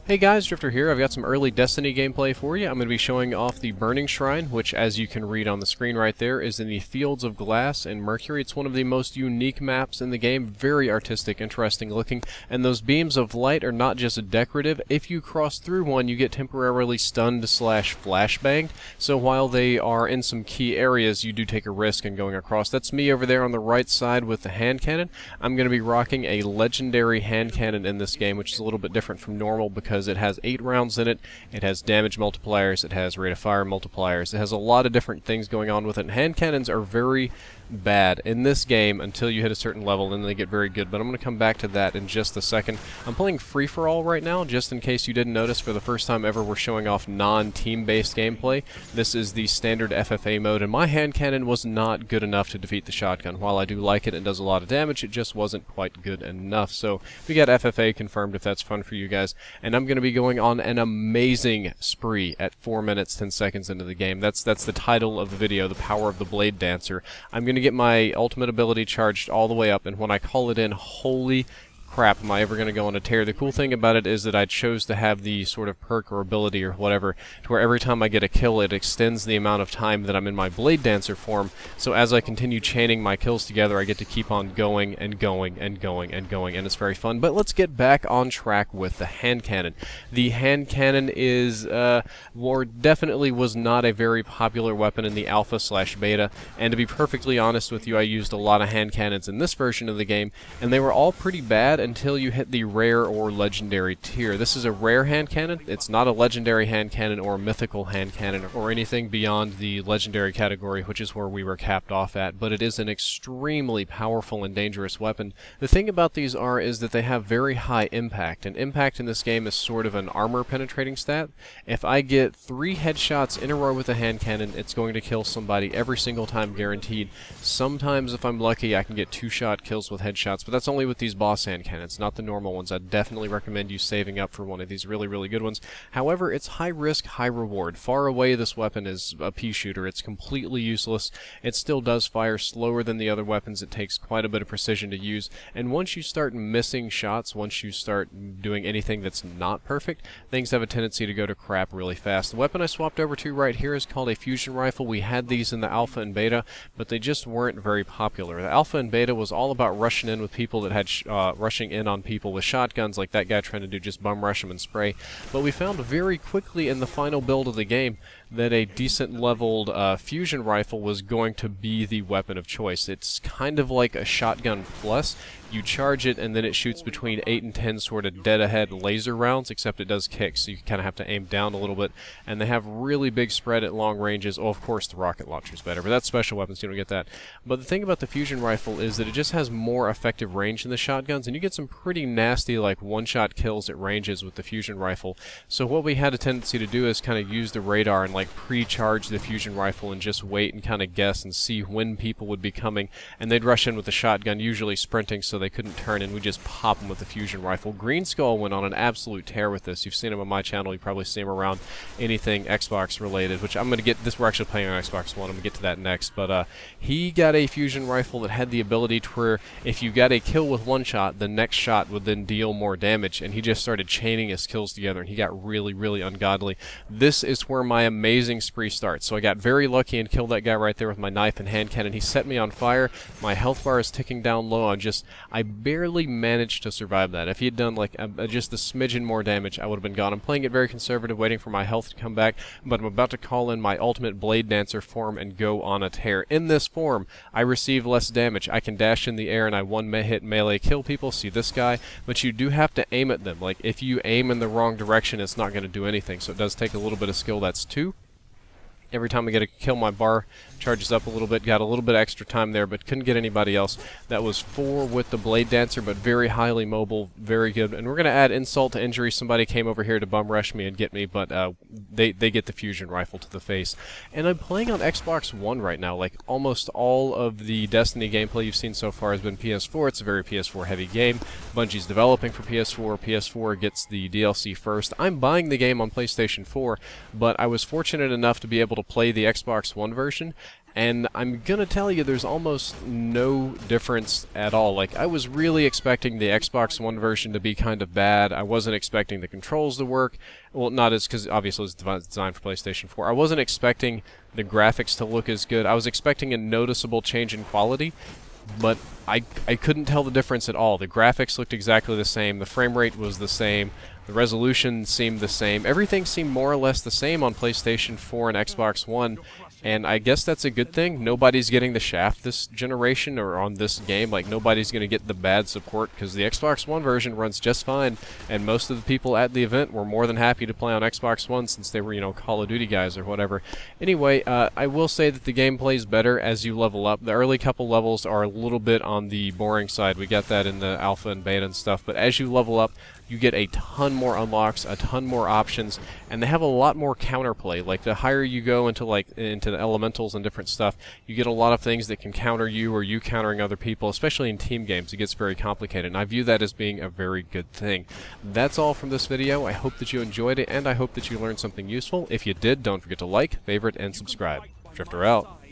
Hey guys, Drifter here. I've got some early Destiny gameplay for you. I'm going to be showing off the Burning Shrine, which, as you can read on the screen right there, is in the Fields of Glass in Mercury. It's one of the most unique maps in the game. Very artistic, interesting looking, and those beams of light are not just decorative. If you cross through one, you get temporarily stunned slash flashbanged, so while they are in some key areas, you do take a risk in going across. That's me over there on the right side with the hand cannon. I'm going to be rocking a legendary hand cannon in this game, which is a little bit different from normal because it has 8 rounds in it, it has damage multipliers, it has rate of fire multipliers, it has a lot of different things going on with it, and hand cannons are very bad in this game until you hit a certain level, and then they get very good, but I'm going to come back to that in just a second. I'm playing free-for-all right now, just in case you didn't notice. For the first time ever, we're showing off non-team-based gameplay. This is the standard FFA mode, and my hand cannon was not good enough to defeat the shotgun. While I do like it and does a lot of damage, it just wasn't quite good enough, so we got FFA confirmed if that's fun for you guys, and I'm going to be going on an amazing spree at 4 minutes 10 seconds into the game. That's the title of the video, The Power of the Bladedancer. I'm going to get my ultimate ability charged all the way up, and when I call it in, holy crap, am I ever going to go on a tear. The cool thing about it is that I chose to have the sort of perk or ability or whatever, to where every time I get a kill, it extends the amount of time that I'm in my Bladedancer form, so as I continue chaining my kills together, I get to keep on going and going and going and going, and it's very fun. But let's get back on track with the hand cannon. The hand cannon is, or definitely was not a very popular weapon in the alpha/beta, and to be perfectly honest with you, I used a lot of hand cannons in this version of the game, and they were all pretty bad until you hit the rare or legendary tier. This is a rare hand cannon. It's not a legendary hand cannon or a mythical hand cannon or anything beyond the legendary category, which is where we were capped off at, but it is an extremely powerful and dangerous weapon. The thing about these is that they have very high impact, and impact in this game is sort of an armor penetrating stat. If I get 3 headshots in a row with a hand cannon, it's going to kill somebody every single time, guaranteed. Sometimes, if I'm lucky, I can get 2-shot kills with headshots, but that's only with these boss hand cannons, not the normal ones. I'd definitely recommend you saving up for one of these really, really good ones. However, it's high risk, high reward. Far away, this weapon is a pea shooter. It's completely useless. It still does fire slower than the other weapons. It takes quite a bit of precision to use, and once you start missing shots, once you start doing anything that's not perfect, things have a tendency to go to crap really fast. The weapon I swapped over to right here is called a fusion rifle. We had these in the alpha and beta, but they just weren't very popular. The alpha and beta was all about rushing in with people that had rushing in on people with shotguns, like that guy trying to do just bum rush them and spray. But we found very quickly in the final build of the game that a decent leveled fusion rifle was going to be the weapon of choice. It's kind of like a shotgun plus. You charge it and then it shoots between 8 and 10 sort of dead ahead laser rounds, except it does kick, so you kind of have to aim down a little bit, and they have really big spread at long ranges. Oh, of course the rocket launcher's better, but that's special weapons, you don't get that. But the thing about the fusion rifle is that it just has more effective range than the shotguns, and you get some pretty nasty like one-shot kills at ranges with the fusion rifle. So what we had a tendency to do is kind of use the radar and like pre-charge the fusion rifle and just wait and kind of guess and see when people would be coming, and they'd rush in with the shotgun, usually sprinting so they couldn't turn, and we just pop them with the fusion rifle. Green Skull went on an absolute tear with this. You've seen him on my channel. You probably see him around anything Xbox related, which I'm going to get this. We're actually playing on Xbox One. I'm going to get to that next, but he got a fusion rifle that had the ability to where if you got a kill with one shot, the next shot would then deal more damage, and he just started chaining his kills together, and he got really, really ungodly. This is where my amazing spree starts. So I got very lucky and killed that guy right there with my knife and hand cannon. He set me on fire. My health bar is ticking down low. I barely managed to survive that. If he had done like just a smidgen more damage, I would have been gone. I'm playing it very conservative, waiting for my health to come back, but I'm about to call in my ultimate Bladedancer form and go on a tear. In this form, I receive less damage. I can dash in the air and I one-hit melee kill people. See this guy? But you do have to aim at them. Like, if you aim in the wrong direction, it's not going to do anything. So it does take a little bit of skill. That's 2. Every time I get a kill, my bar charges up a little bit. Got a little bit extra time there, but couldn't get anybody else. That was 4 with the Bladedancer, but very highly mobile, very good. And we're going to add insult to injury. Somebody came over here to bum rush me and get me, but they get the fusion rifle to the face. And I'm playing on Xbox One right now. Like, almost all of the Destiny gameplay you've seen so far has been PS4. It's a very PS4 heavy game. Bungie's developing for PS4. PS4 gets the DLC first. I'm buying the game on PlayStation 4, but I was fortunate enough to be able to play the Xbox One version. And I'm gonna tell you, there's almost no difference at all. Like, I was really expecting the Xbox One version to be kind of bad. I wasn't expecting the controls to work. Well, not as, because obviously it's designed for PlayStation 4. I wasn't expecting the graphics to look as good. I was expecting a noticeable change in quality, but I couldn't tell the difference at all. The graphics looked exactly the same. The frame rate was the same. The resolution seemed the same. Everything seemed more or less the same on PlayStation 4 and Xbox One, and I guess that's a good thing. Nobody's getting the shaft this generation or on this game. Like, nobody's going to get the bad support, because the Xbox One version runs just fine, and most of the people at the event were more than happy to play on Xbox One since they were, you know, Call of Duty guys or whatever. Anyway, I will say that the game plays better as you level up. The early couple levels are a little bit on the boring side. We got that in the alpha and beta and stuff, but as you level up, you get a ton more unlocks, a ton more options, and they have a lot more counterplay. Like, the higher you go into the elementals and different stuff, you get a lot of things that can counter you or you countering other people, especially in team games. It gets very complicated, and I view that as being a very good thing. That's all from this video. I hope that you enjoyed it, and I hope that you learned something useful. If you did, don't forget to like, favorite, and subscribe. Drifter out.